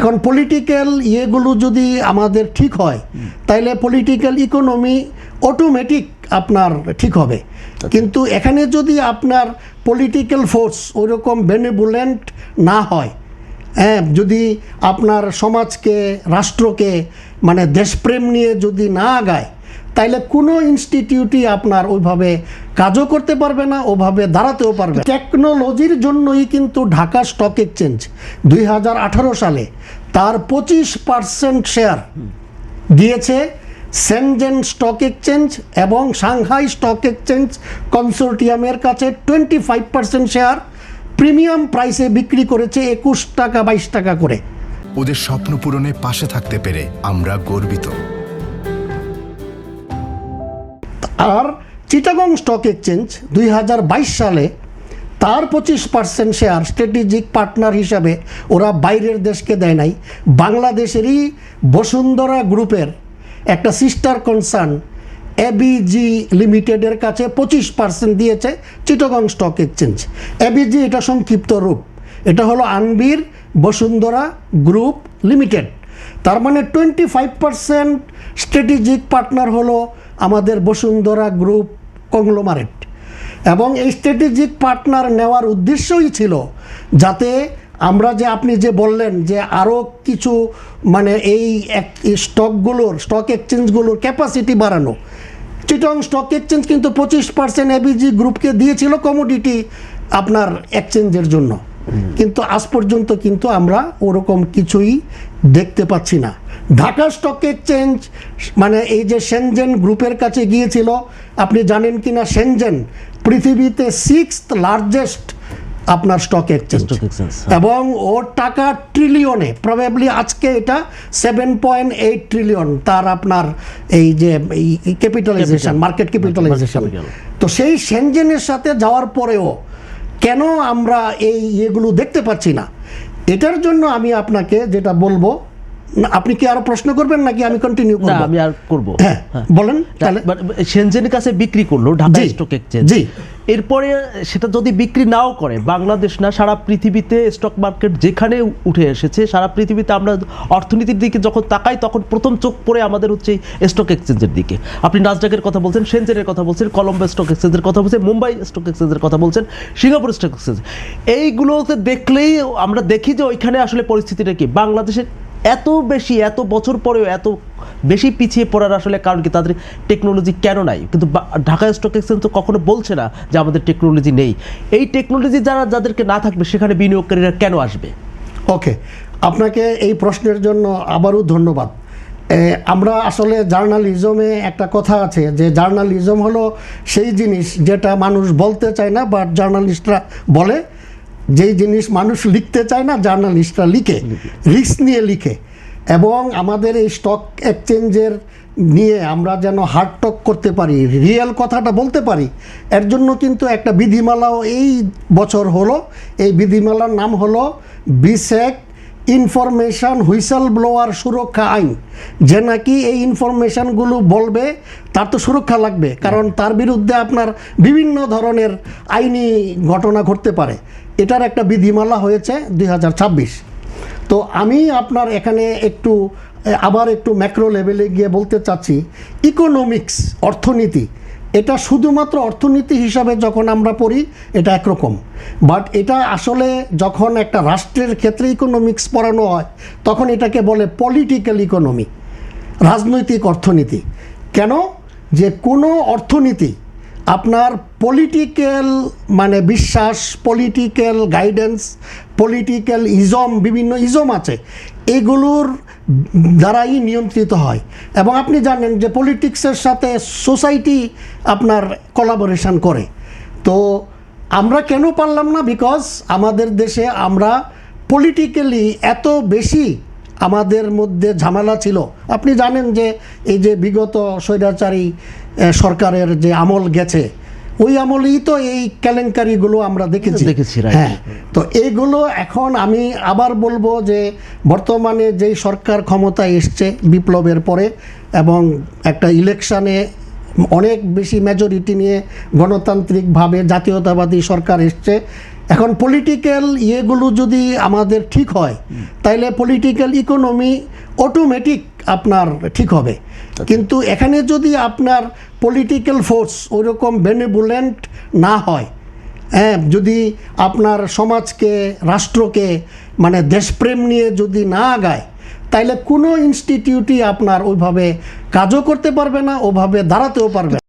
এখন পলিটিক্যাল ইয়েগুলো যদি আমাদের ঠিক হয় তাইলে পলিটিক্যাল ইকোনমি অটোমেটিক আপনার ঠিক হবে। কিন্তু এখানে যদি আপনার পলিটিক্যাল ফোর্স ওইরকম বেনেভোলেন্ট না হয়, হ্যাঁ, যদি আপনার সমাজকে রাষ্ট্রকে মানে দেশপ্রেম নিয়ে যদি না আগায়, তাইলে কোনো ইনস্টিটিউটই আপনার ওইভাবে কাজও করতে পারবে না, ওভাবে দাঁড়াতেও পারবে। টেকনোলজির জন্যই কিন্তু ঢাকা স্টক এক্সচেঞ্জ 2018 সালে তার 25% শেয়ার দিয়েছে সেনজেন স্টক এক্সচেঞ্জ এবং সাংহাই স্টক এক্সচেঞ্জ কনসোর্টিয়ামের কাছে 25% শেয়ার প্রিমিয়াম প্রাইসে বিক্রি করেছে 21 টাকা 22 টাকা করে। ওদের স্বপ্ন পূরণে পাশে থাকতে পেরে আমরা গর্বিত। আর চিটাগং স্টক এক্সচেঞ্জ 2022 সালে তার 25% শেয়ার স্ট্র্যাটেজিক পার্টনার হিসাবে ওরা বাইরের দেশকে দেয় নাই, বাংলাদেশেরই বসুন্ধরা গ্রুপের একটা সিস্টার কনসার্ন এবিজি লিমিটেডের কাছে 25% দিয়েছে চিটাগং স্টক এক্সচেঞ্জ। এবিজি এটা সংক্ষিপ্ত রূপ, এটা হলো আনবির বসুন্ধরা গ্রুপ লিমিটেড। তার মানে 25% স্ট্র্যাটেজিক পার্টনার হলো আমাদের বসুন্ধরা গ্রুপ কংগ্লোমারেট। এবং এই স্ট্র্যাটেজিক পার্টনার নেওয়ার উদ্দেশ্যই ছিল যাতে আমরা যে আপনি যে বললেন যে আরও কিছু মানে এই স্টক এক্সচেঞ্জগুলোর ক্যাপাসিটি বাড়ানো। চিটাগং স্টক এক্সচেঞ্জ কিন্তু 25% এবিজি গ্রুপকে দিয়েছিল কমোডিটি আপনার এক্সচেঞ্জের জন্য, কিন্তু আজ পর্যন্ত কিন্তু আমরা ওরকম কিছুই দেখতে পাচ্ছি না। ঢাকা স্টক এক্সচেঞ্জ মানে এই যে সেনজেন গ্রুপের কাছে গিয়েছিল, আপনি জানেন কি না সেনজেন পৃথিবীতে 6th লার্জেস্ট আপনার স্টক এক্সচেঞ্জ এবং ওর টাকা ট্রিলিয়নে, প্রবাবলি আজকে এটা 7.8 ট্রিলিয়ন তার আপনার এই যে ক্যাপিটালাইজেশন, মার্কেট ক্যাপিটালাইজেশন। তো সেই সেনজেনের সাথে যাওয়ার পরেও কেন আমরা এই ইয়েগুলো দেখতে পাচ্ছি না, এটার জন্য আমি আপনাকে যেটা বলবো, আপনি কি আরো প্রশ্ন করবেন নাকি আমি কন্টিনিউ করব? আমি আর করব। হ্যাঁ বলেন। তাহলে সেনজেনের কাছে বিক্রি করলো ঢাকা স্টক এক্সচেঞ্জ, জি। এরপরে সেটা যদি বিক্রি নাও করে, বাংলাদেশ না সারা পৃথিবীতে স্টক মার্কেট যেখানে উঠে এসেছে, সারা পৃথিবীতে আমরা অর্থনীতির দিকে যখন তাকাই তখন প্রথম চোখ পড়ে আমাদের হচ্ছে স্টক এক্সচেঞ্জের দিকে। আপনি নাসডাকের কথা বলছেন, সেনজেনের কথা বলছেন, কলম্বো স্টক এক্সচেঞ্জের কথা বলছেন, মুম্বাই স্টক এক্সচেঞ্জের কথা বলছেন, সিঙ্গাপুর স্টক এক্সচেঞ্জ। এইগুলোতে দেখলেই আমরা দেখি যে ওইখানে আসলে পরিস্থিতিটা কি। বাংলাদেশের এত বেশি, এত বছর পরেও এত বেশি পিছিয়ে পড়ার আসলে কারণ কি? তাদের টেকনোলজি কেন নাই? কিন্তু ঢাকা স্টক এক্সচেঞ্জ তো কখনো বলছে না যে আমাদের টেকনোলজি নেই। এই টেকনোলজি যাদেরকে না থাকবে সেখানে বিনিয়োগকারীরা কেন আসবে? ওকে, আপনাকে এই প্রশ্নের জন্য আবারও ধন্যবাদ। আমরা আসলে জার্নালিজমে একটা কথা আছে যে জার্নালিজম হলো সেই জিনিস যেটা মানুষ বলতে চায় না, বাট জার্নালিস্টরা বলে। যেই জিনিস মানুষ লিখতে চায় না জার্নালিস্টরা লিখে, রিস্ক নিয়ে লিখে। এবং আমাদের এই স্টক এক্সচেঞ্জের নিয়ে আমরা যেন হার্ড টক করতে পারি, রিয়েল কথাটা বলতে পারি, এর জন্য কিন্তু একটা বিধিমালাও এই বছর হলো। এই বিধিমালার নাম হলো বিসেক ইনফরমেশন হুইসেল ব্লোয়ার সুরক্ষা আইন। যে নাকি এই ইনফরমেশানগুলো বলবে তার তো সুরক্ষা লাগবে, কারণ তার বিরুদ্ধে আপনার বিভিন্ন ধরনের আইনি ঘটনা ঘটতে পারে। এটার একটা বিধিমালা হয়েছে 2026। তো আমি আপনার এখানে আবার একটু ম্যাক্রো লেভেলে গিয়ে বলতে চাচ্ছি, ইকোনমিক্স অর্থনীতি এটা শুধুমাত্র অর্থনীতি হিসাবে যখন আমরা পড়ি এটা একরকম, বাট এটা আসলে যখন একটা রাষ্ট্রের ক্ষেত্রে ইকোনমিক্স পড়ানো হয় তখন এটাকে বলে পলিটিক্যাল ইকোনমি, রাজনৈতিক অর্থনীতি। কেন? যে কোনো অর্থনীতি আপনার পলিটিক্যাল মানে বিশ্বাস, পলিটিক্যাল গাইডেন্স, পলিটিক্যাল ইজম, বিভিন্ন ইজম আছে, এগুলোর দ্বারাই নিয়ন্ত্রিত হয়। এবং আপনি জানেন যে পলিটিক্সের সাথে সোসাইটি আপনার কোলাবোরেশন করে। তো আমরা কেন পারলাম না? বিকজ আমাদের দেশে আমরা পলিটিক্যালি এত বেশি আমাদের মধ্যে ঝামেলা ছিল। আপনি জানেন যে এই যে বিগত স্বৈরাচারী সরকারের যে আমল গেছে, ওই আমলেই তো এই কেলেঙ্কারিগুলো আমরা দেখেছি। হ্যাঁ, তো এইগুলো এখন আমি আবার বলবো যে বর্তমানে যেই সরকার ক্ষমতায় এসছে বিপ্লবের পরে এবং একটা ইলেকশানে অনেক বেশি মেজরিটি নিয়ে গণতান্ত্রিকভাবে জাতীয়তাবাদী সরকার এসছে। এখন পলিটিক্যাল ইয়েগুলো যদি আমাদের ঠিক হয় তাইলে পলিটিক্যাল ইকোনমি অটোমেটিক আপনার ঠিক হবে। কিন্তু এখানে যদি আপনার পলিটিক্যাল ফোর্স ওইরকম বেনেভোলেন্ট না হয়, হ্যাঁ, যদি আপনার সমাজকে রাষ্ট্রকে মানে দেশপ্রেম নিয়ে যদি না আগায়, তাইলে কোনো ইনস্টিটিউটই আপনার ওইভাবে কাজও করতে পারবে না, ওভাবে দাঁড়াতেও পারবে না।